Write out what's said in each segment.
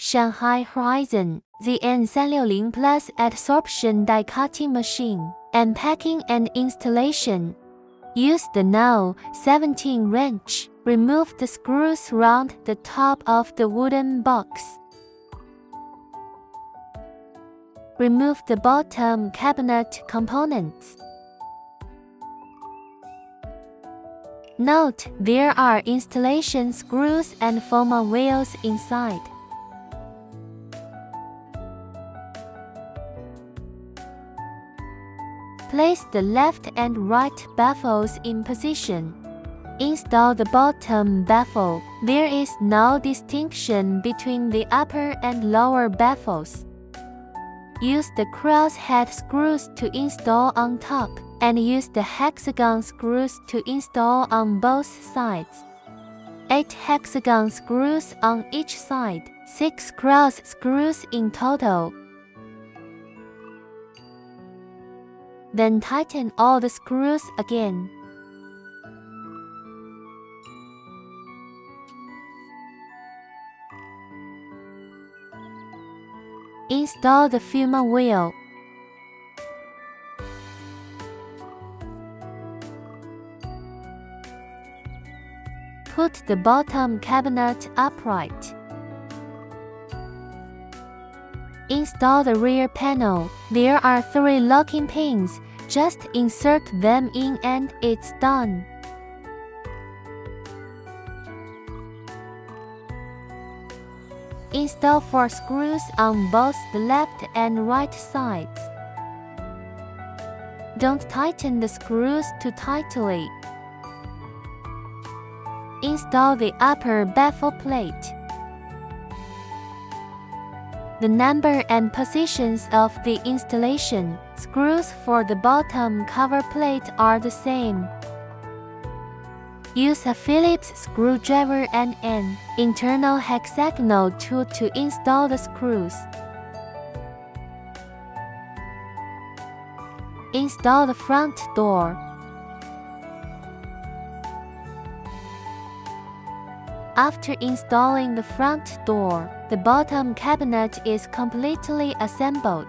Shanghai Horizon XB-ZN360plus adsorption die cutting machine, unpacking and installation. Use the No. 17 wrench. Remove the screws around the top of the wooden box. Remove the bottom cabinet components. Note, there are installation screws and foam wheels inside. Place the left and right baffles in position. Install the bottom baffle. There is no distinction between the upper and lower baffles. Use the crosshead screws to install on top, and use the hexagon screws to install on both sides. 8 hexagon screws on each side, 6 cross screws in total. Then tighten all the screws again. Install the foam wheel. Put the bottom cabinet upright. Install the rear panel. There are 3 locking pins. Just insert them in and it's done. Install 4 screws on both the left and right sides. Don't tighten the screws too tightly. Install the upper baffle plate. The number and positions of the installation screws for the bottom cover plate are the same. Use a Phillips screwdriver and an internal hexagonal tool to install the screws. Install the front door. After installing the front door, the bottom cabinet is completely assembled.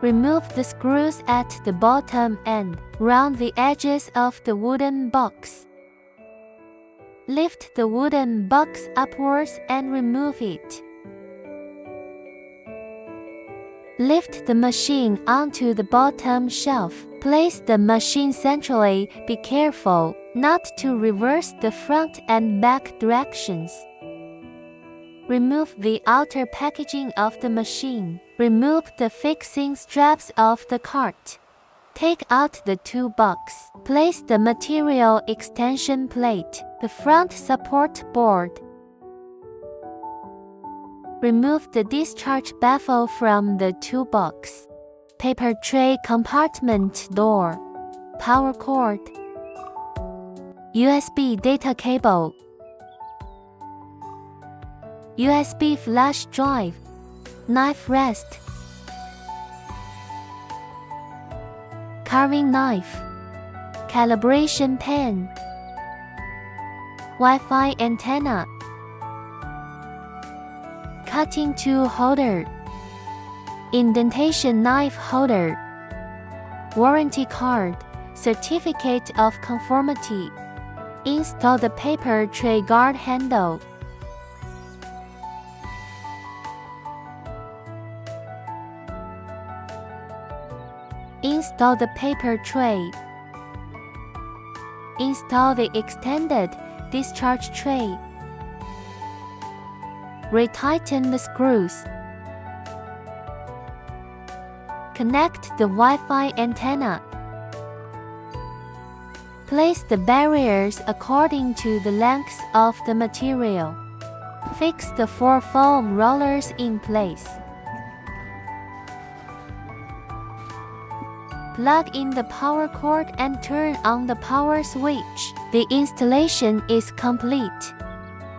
Remove the screws at the bottom and round the edges of the wooden box. Lift the wooden box upwards and remove it. Lift the machine onto the bottom shelf. Place the machine centrally. Be careful not to reverse the front and back directions. Remove the outer packaging of the machine. Remove the fixing straps of the cart. Take out the toolbox. Place the material extension plate, the front support board. Remove the discharge baffle from the toolbox. Paper tray compartment door. Power cord. USB data cable. USB flash drive. Knife rest. Carving knife. Calibration pen. Wi-Fi antenna. Cutting tool holder. Indentation knife holder. Warranty card. Certificate of conformity. Install the paper tray guard handle. Install the paper tray. Install the extended discharge tray. Retighten the screws. Connect the Wi-Fi antenna. Place the barriers according to the length of the material. Fix the 4 foam rollers in place. Plug in the power cord and turn on the power switch. The installation is complete.